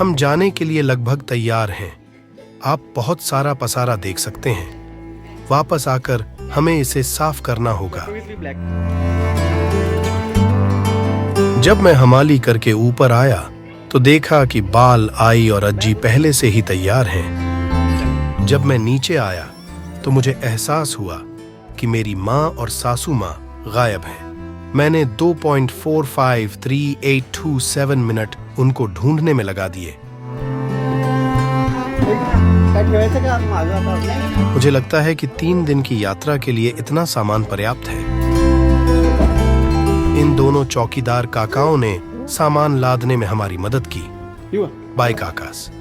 हम जाने के लिए लगभग तैयार हैं। आप बहुत सारा पसारा देख सकते हैं। वापस आकर हमें इसे साफ करना होगा। जब मैं हमाली करके ऊपर आया तो देखा कि बाल, आई और अज्जी पहले से ही तैयार हैं। जब मैं नीचे आया तो मुझे एहसास हुआ कि मेरी माँ और सासू माँ गायब हैं। मैंने 2.453827 मिनट उनको ढूंढने में लगा दिए। मुझे लगता है कि 3 दिन की यात्रा के लिए इतना सामान पर्याप्त है। इन दोनों चौकीदार काकाओं ने सामान लादने में हमारी मदद की। बाय काकास,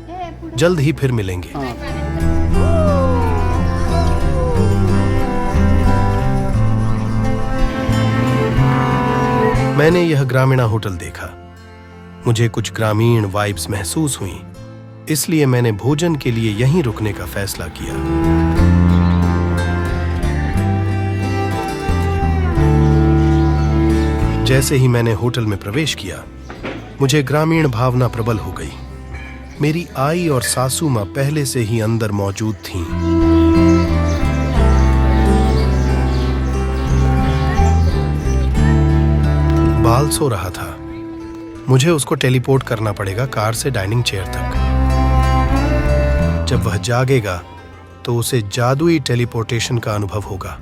जल्द ही फिर मिलेंगे। मैंने यह ग्रामीण होटल देखा। मुझे कुछ ग्रामीण वाइब्स महसूस हुई, इसलिए मैंने भोजन के लिए यहीं रुकने का फैसला किया। जैसे ही मैंने होटल में प्रवेश किया, मुझे ग्रामीण भावना प्रबल हो गई। मेरी आई और सासू माँ पहले से ही अंदर मौजूद थीं। बाल सो रहा था। मुझे उसको टेलीपोर्ट करना पड़ेगा कार से डाइनिंग चेयर तक। जब वह जागेगा तो उसे जादुई टेलीपोर्टेशन का अनुभव होगा।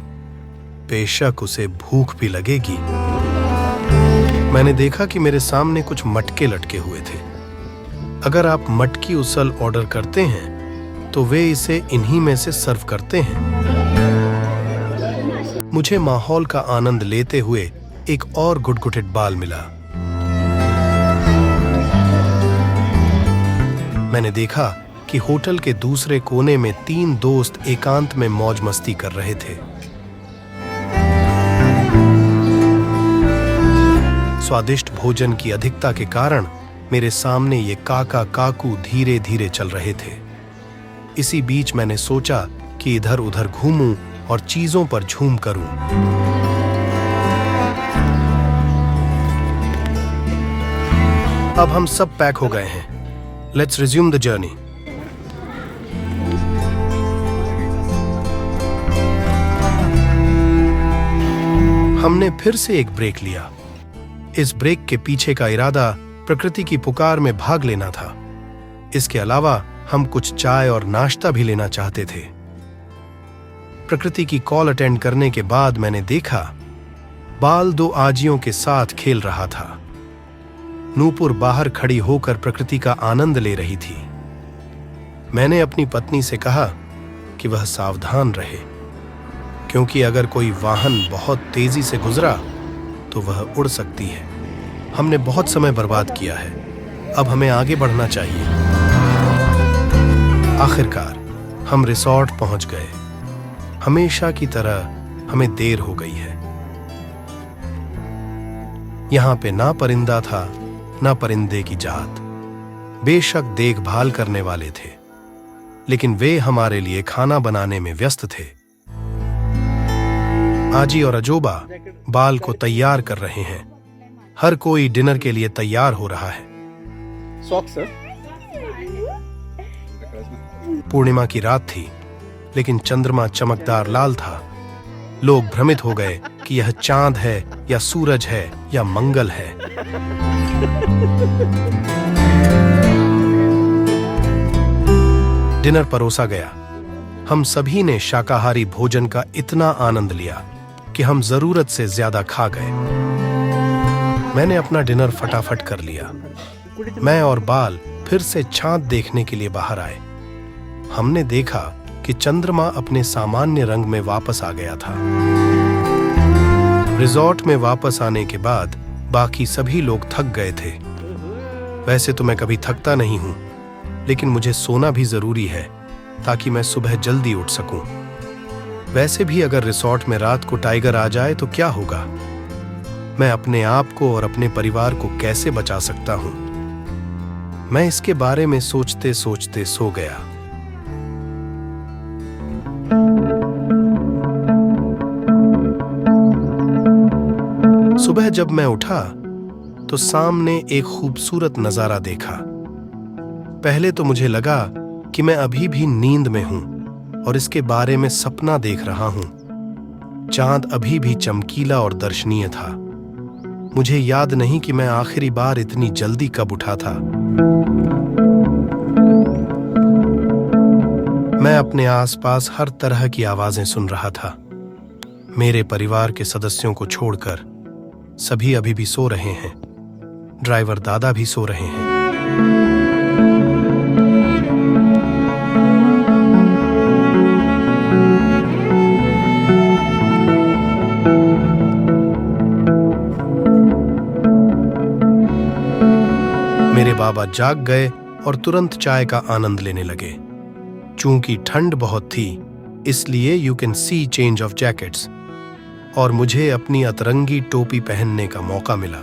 बेशक उसे भूख भी लगेगी। मैंने देखा कि मेरे सामने कुछ मटके लटके हुए थे। अगर आप मटकी उसल ऑर्डर करते हैं तो वे इसे इन्हीं में से सर्व करते हैं। मुझे माहौल का आनंद लेते हुए एक और गुटगुटेड बाल मिला। मैंने देखा कि होटल के दूसरे कोने में 3 दोस्त एकांत में मौज मस्ती कर रहे थे। स्वादिष्ट भोजन की अधिकता के कारण मेरे सामने ये काका काकू धीरे धीरे चल रहे थे। इसी बीच मैंने सोचा कि इधर उधर घूमूं और चीजों पर झूम करूं। अब हम सब पैक हो गए हैं। Let's resume the journey. हमने फिर से एक ब्रेक लिया। इस ब्रेक के पीछे का इरादा प्रकृति की पुकार में भाग लेना था। इसके अलावा हम कुछ चाय और नाश्ता भी लेना चाहते थे। प्रकृति की कॉल अटेंड करने के बाद मैंने देखा बाल 2 आजियों के साथ खेल रहा था। नूपुर बाहर खड़ी होकर प्रकृति का आनंद ले रही थी। मैंने अपनी पत्नी से कहा कि वह सावधान रहे, क्योंकि अगर कोई वाहन बहुत तेजी से गुजरा तो वह उड़ सकती है। हमने बहुत समय बर्बाद किया है, अब हमें आगे बढ़ना चाहिए। आखिरकार हम रिसॉर्ट पहुंच गए। हमेशा की तरह हमें देर हो गई है। यहां पे ना परिंदा था ना परिंदे की जात। बेशक देखभाल करने वाले थे, लेकिन वे हमारे लिए खाना बनाने में व्यस्त थे। आजी और अजोबा बाल को तैयार कर रहे हैं। हर कोई डिनर के लिए तैयार हो रहा है। पूर्णिमा की रात थी, लेकिन चंद्रमा चमकदार लाल था। लोग भ्रमित हो गए कि यह चांद है या सूरज है या मंगल है। डिनर परोसा गया। हम सभी ने शाकाहारी भोजन का इतना आनंद लिया कि हम जरूरत से ज्यादा खा गए। मैंने अपना डिनर फटाफट कर लिया। मैं और बाल फिर से चांद देखने के लिए बाहर आए। हमने देखा कि चंद्रमा अपने सामान्य रंग में वापस आ गया था। रिजॉर्ट में वापस आने के बाद बाकी सभी लोग थक गए थे। वैसे तो मैं कभी थकता नहीं हूं, लेकिन मुझे सोना भी जरूरी है ताकि मैं सुबह जल्दी उठ सकूं। वैसे भी अगर रिसॉर्ट में रात को टाइगर आ जाए तो क्या होगा? मैं अपने आप को और अपने परिवार को कैसे बचा सकता हूं? मैं इसके बारे में सोचते सोचते सो गया। सुबह जब मैं उठा तो सामने एक खूबसूरत नजारा देखा। पहले तो मुझे लगा कि मैं अभी भी नींद में हूं और इसके बारे में सपना देख रहा हूं। चांद अभी भी चमकीला और दर्शनीय था। मुझे याद नहीं कि मैं आखिरी बार इतनी जल्दी कब उठा था। मैं अपने आसपास हर तरह की आवाजें सुन रहा था। मेरे परिवार के सदस्यों को छोड़कर सभी अभी भी सो रहे हैं। ड्राइवर दादा भी सो रहे हैं। मेरे बाबा जाग गए और तुरंत चाय का आनंद लेने लगे। चूंकि ठंड बहुत थी, इसलिए you can see change of jackets और मुझे अपनी अतरंगी टोपी पहनने का मौका मिला।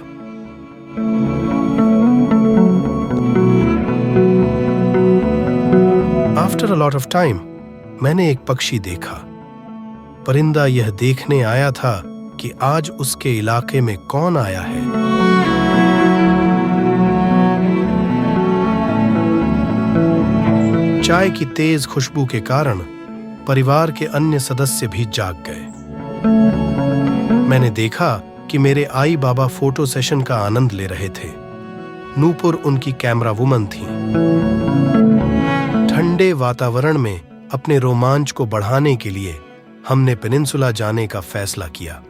After a lot of time मैंने एक पक्षी देखा। परिंदा यह देखने आया था कि आज उसके इलाके में कौन आया है। चाय की तेज खुशबू के कारण परिवार के अन्य सदस्य भी जाग गए। मैंने देखा कि मेरे आई बाबा फोटो सेशन का आनंद ले रहे थे। नूपुर उनकी कैमरा वुमन थी। ठंडे वातावरण में अपने रोमांच को बढ़ाने के लिए हमने पेनिनसुला जाने का फैसला किया।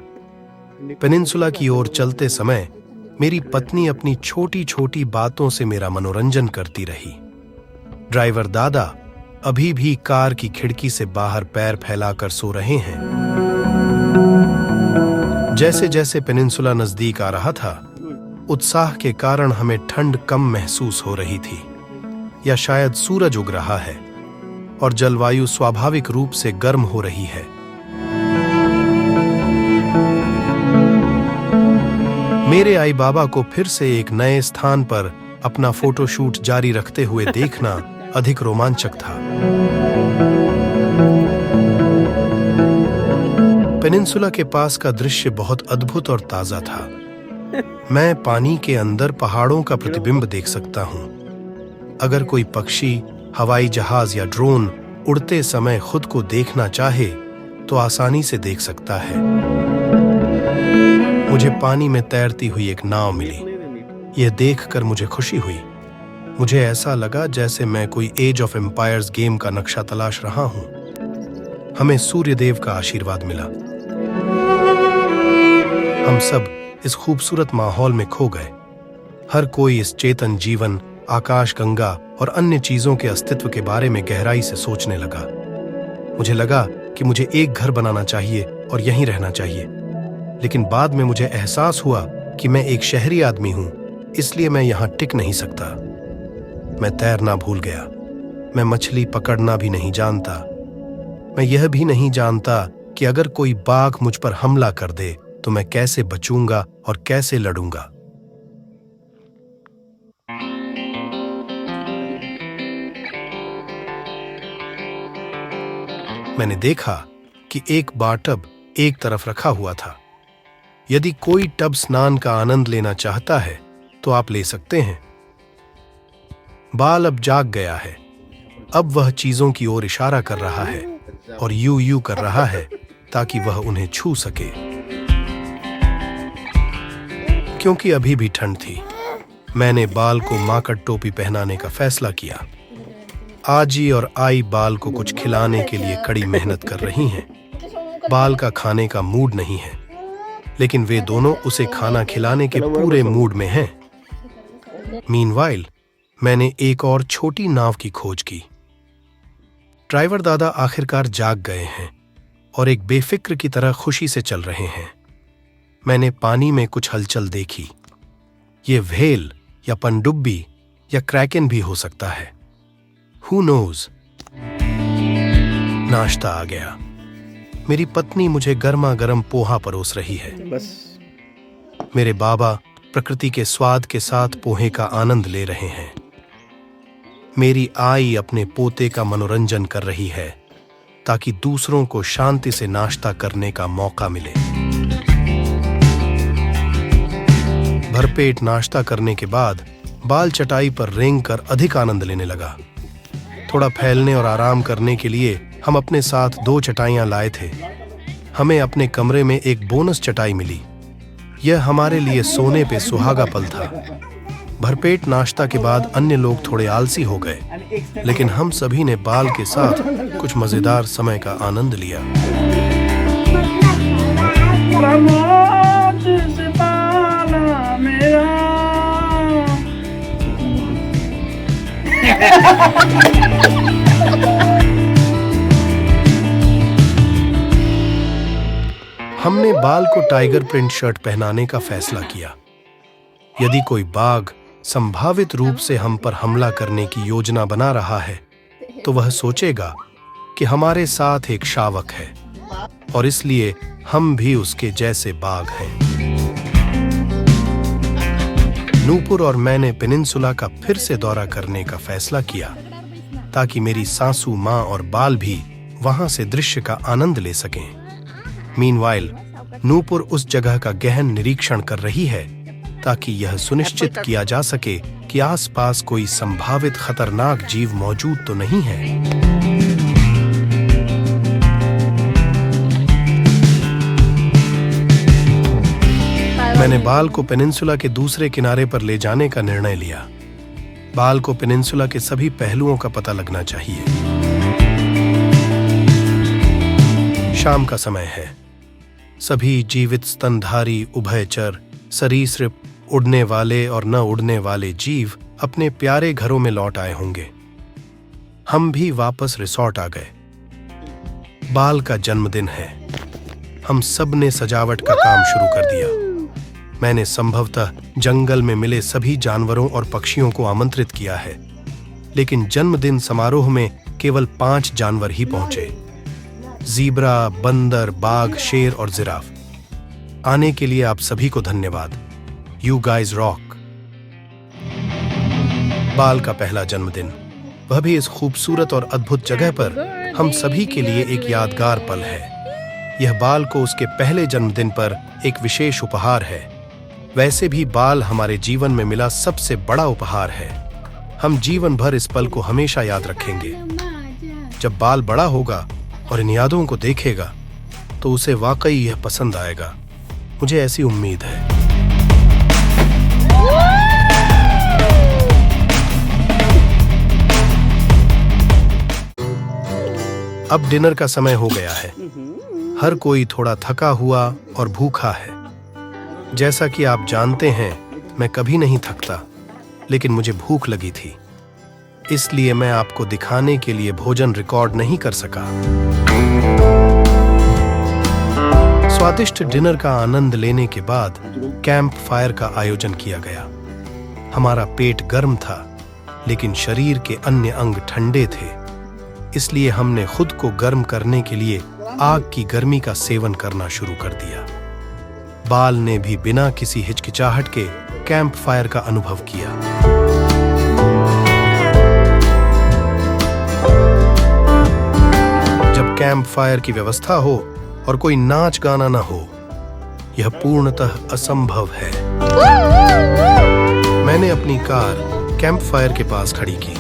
पेनिनसुला की ओर चलते समय मेरी पत्नी अपनी छोटी छोटी बातों से मेरा मनोरंजन करती रही। ड्राइवर दादा अभी भी कार की खिड़की से बाहर पैर फैलाकर सो रहे हैं। जैसे जैसे पेनिनसुला नजदीक आ रहा था, उत्साह के कारण हमें ठंड कम महसूस हो रही थी, या शायद सूरज उग रहा है और जलवायु स्वाभाविक रूप से गर्म हो रही है। मेरे आई बाबा को फिर से एक नए स्थान पर अपना फोटोशूट जारी रखते हुए देखना अधिक रोमांचक था। पेनिनसुला के पास का दृश्य बहुत अद्भुत और ताजा था। मैं पानी के अंदर पहाड़ों का प्रतिबिंब देख सकता हूं। अगर कोई पक्षी, हवाई जहाज या ड्रोन उड़ते समय खुद को देखना चाहे तो आसानी से देख सकता है। मुझे पानी में तैरती हुई एक नाव मिली। यह देखकर मुझे खुशी हुई। मुझे ऐसा लगा जैसे मैं कोई एज ऑफ एम्पायर्स गेम का नक्शा तलाश रहा हूं। हमें सूर्यदेव का आशीर्वाद मिला। हम सब इस खूबसूरत माहौल में खो गए। हर कोई इस चेतन जीवन, आकाशगंगा और अन्य चीजों के अस्तित्व के बारे में गहराई से सोचने लगा। मुझे लगा कि मुझे एक घर बनाना चाहिए और यहीं रहना चाहिए। लेकिन बाद में मुझे एहसास हुआ कि मैं एक शहरी आदमी हूं, इसलिए मैं यहां टिक नहीं सकता। मैं तैरना भूल गया। मैं मछली पकड़ना भी नहीं जानता। मैं यह भी नहीं जानता कि अगर कोई बाघ मुझ पर हमला कर दे तो मैं कैसे बचूंगा और कैसे लड़ूंगा। मैंने देखा कि एक बाथटब एक तरफ रखा हुआ था। यदि कोई टब स्नान का आनंद लेना चाहता है तो आप ले सकते हैं। बाल अब जाग गया है। अब वह चीजों की ओर इशारा कर रहा है और यू यू कर रहा है ताकि वह उन्हें छू सके। क्योंकि अभी भी ठंड थी, मैंने बाल को माकड़ टोपी पहनाने का फैसला किया। आजी और आई बाल को कुछ खिलाने के लिए कड़ी मेहनत कर रही हैं। बाल का खाने का मूड नहीं है, लेकिन वे दोनों उसे खाना खिलाने के पूरे मूड में हैं। मीनवाइल मैंने एक और छोटी नाव की खोज की। ड्राइवर दादा आखिरकार जाग गए हैं और एक बेफिक्र की तरह खुशी से चल रहे हैं। मैंने पानी में कुछ हलचल देखी। ये व्हेल या पनडुब्बी या क्रैकन भी हो सकता है। Who knows. नाश्ता आ गया। मेरी पत्नी मुझे गर्मा गर्म पोहा परोस रही है। मेरे बाबा प्रकृति के स्वाद के साथ पोहे का आनंद ले रहे हैं। मेरी आई अपने पोते का मनोरंजन कर रही है ताकि दूसरों को शांति से नाश्ता करने का मौका मिले। भरपेट नाश्ता करने के बाद बाल चटाई पर रेंग कर अधिक आनंद लेने लगा। थोड़ा फैलने और आराम करने के लिए हम अपने साथ 2 चटाइयां लाए थे। हमें अपने कमरे में एक बोनस चटाई मिली। यह हमारे लिए सोने पे सुहागा पल था। भरपेट नाश्ता के बाद अन्य लोग थोड़े आलसी हो गए, लेकिन हम सभी ने बाल के साथ कुछ मजेदार समय का आनंद लिया। हमने बाल को टाइगर प्रिंट शर्ट पहनाने का फैसला किया। यदि कोई बाघ संभावित रूप से हम पर हमला करने की योजना बना रहा है, तो वह सोचेगा कि हमारे साथ एक शावक है और इसलिए हम भी उसके जैसे बाघ हैं। नूपुर और मैंने पेनिनसुला का फिर से दौरा करने का फैसला किया ताकि मेरी सासू माँ और बाल भी वहां से दृश्य का आनंद ले सकें। मीनवाइल, नूपुर उस जगह का गहन निरीक्षण कर रही है ताकि यह सुनिश्चित किया जा सके कि आसपास कोई संभावित खतरनाक जीव मौजूद तो नहीं है। मैंने बाल को पेनिनसुला के दूसरे किनारे पर ले जाने का निर्णय लिया। बाल को पेनिनसुला के सभी पहलुओं का पता लगना चाहिए। शाम का समय है। सभी जीवित स्तनधारी, उभयचर, सरीसृप, उड़ने वाले और न उड़ने वाले जीव अपने प्यारे घरों में लौट आए होंगे। हम भी वापस रिसॉर्ट आ गए। बाल का जन्मदिन है। हम सब ने सजावट का काम शुरू कर दिया। मैंने संभवतः जंगल में मिले सभी जानवरों और पक्षियों को आमंत्रित किया है, लेकिन जन्मदिन समारोह में केवल 5 जानवर ही पहुंचे। ज़ीब्रा, बंदर, बाघ, शेर और जिराफ। आने के लिए आप सभी को धन्यवाद। You guys rock। बाल का पहला जन्मदिन, वह भी इस खूबसूरत और अद्भुत जगह पर, हम सभी के लिए एक यादगार पल है। यह बाल को उसके पहले जन्मदिन पर एक विशेष उपहार है। वैसे भी बाल हमारे जीवन में मिला सबसे बड़ा उपहार है। हम जीवन भर इस पल को हमेशा याद रखेंगे। जब बाल बड़ा होगा और इन यादों को देखेगा, तो उसे वाकई यह पसंद आएगा। मुझे ऐसी उम्मीद है। अब डिनर का समय हो गया है। हर कोई थोड़ा थका हुआ और भूखा है। जैसा कि आप जानते हैं, मैं कभी नहीं थकता, लेकिन मुझे भूख लगी थी, इसलिए मैं आपको दिखाने के लिए भोजन रिकॉर्ड नहीं कर सका। स्वादिष्ट डिनर का आनंद लेने के बाद कैंप फायर का आयोजन किया गया। हमारा पेट गर्म था, लेकिन शरीर के अन्य अंग ठंडे थे, इसलिए हमने खुद को गर्म करने के लिए आग की गर्मी का सेवन करना शुरू कर दिया। बाल ने भी बिना किसी हिचकिचाहट के कैंप फायर का अनुभव किया। जब कैंप फायर की व्यवस्था हो और कोई नाच गाना न हो, यह पूर्णतः असंभव है। मैंने अपनी कार कैंप फायर के पास खड़ी की।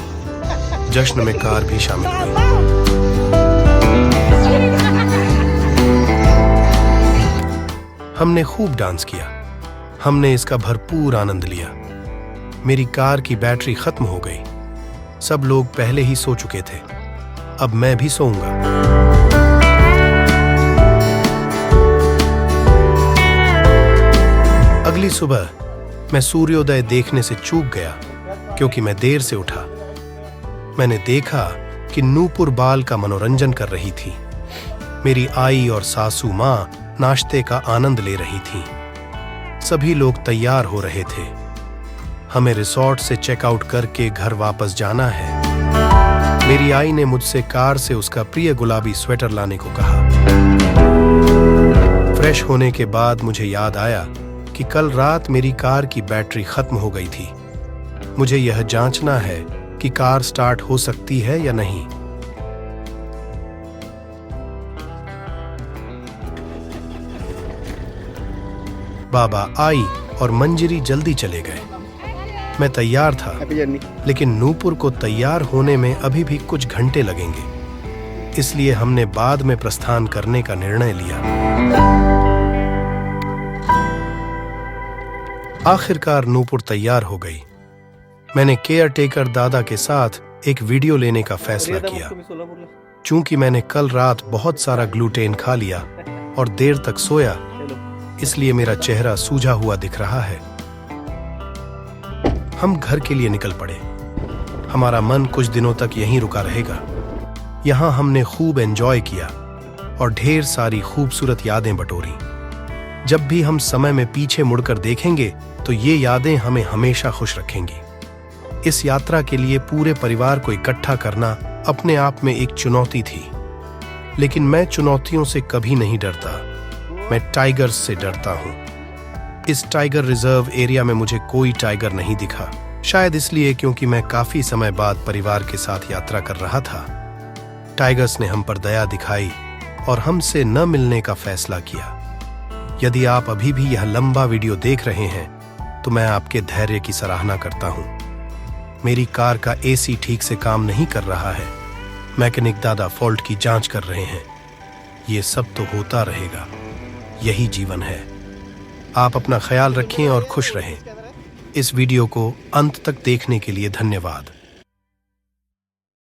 जश्न में कार भी शामिल हुई। हमने खूब डांस किया। हमने इसका भरपूर आनंद लिया। मेरी कार की बैटरी खत्म हो गई। सब लोग पहले ही सो चुके थे। अब मैं भी सोऊंगा। अगली सुबह मैं सूर्योदय देखने से चूक गया क्योंकि मैं देर से उठा। मैंने देखा कि नूपुर बाल का मनोरंजन कर रही थी। मेरी आई और सासू माँ नाश्ते का आनंद ले रही थीं। सभी लोग तैयार हो रहे थे। हमें रिसॉर्ट से चेकआउट करके घर वापस जाना है। मेरी आई ने मुझसे कार से उसका प्रिय गुलाबी स्वेटर लाने को कहा। फ्रेश होने के बाद मुझे याद आया कि कल रात मेरी कार की बैटरी खत्म हो गई थी। मुझे यह जांचना है कि कार स्टार्ट हो सकती है या नहीं। बाबा आई और मंजरी जल्दी चले गए। मैं तैयार था, हैप्पी जर्नी। लेकिन नूपुर को तैयार होने में अभी भी कुछ घंटे लगेंगे, इसलिए हमने बाद में प्रस्थान करने का निर्णय लिया। आखिरकार नूपुर तैयार हो गई। मैंने केयर टेकर दादा के साथ एक वीडियो लेने का फैसला किया। चूंकि मैंने कल रात बहुत सारा ग्लूटेन खा लिया और देर तक सोया, इसलिए मेरा चेहरा सूजा हुआ दिख रहा है। हम घर के लिए निकल पड़े। हमारा मन कुछ दिनों तक यहीं रुका रहेगा। यहाँ हमने खूब एंजॉय किया और ढेर सारी खूबसूरत यादें बटोरी। जब भी हम समय में पीछे मुड़कर देखेंगे तो ये यादें हमें हमेशा खुश रखेंगी। इस यात्रा के लिए पूरे परिवार को इकट्ठा करना अपने आप में एक चुनौती थी, लेकिन मैं चुनौतियों से कभी नहीं डरता। मैं टाइगर्स से डरता हूँ। इस टाइगर रिजर्व एरिया में मुझे कोई टाइगर नहीं दिखा, शायद इसलिए क्योंकि मैं काफी समय बाद परिवार के साथ यात्रा कर रहा था। टाइगर्स ने हम पर दया दिखाई और हमसे न मिलने का फैसला किया। यदि आप अभी भी यह लंबा वीडियो देख रहे हैं तो मैं आपके धैर्य की सराहना करता हूँ। मेरी कार का एसी ठीक से काम नहीं कर रहा है। मैकेनिक दादा फॉल्ट की जांच कर रहे हैं। ये सब तो होता रहेगा, यही जीवन है। आप अपना ख्याल रखें और खुश रहें। इस वीडियो को अंत तक देखने के लिए धन्यवाद।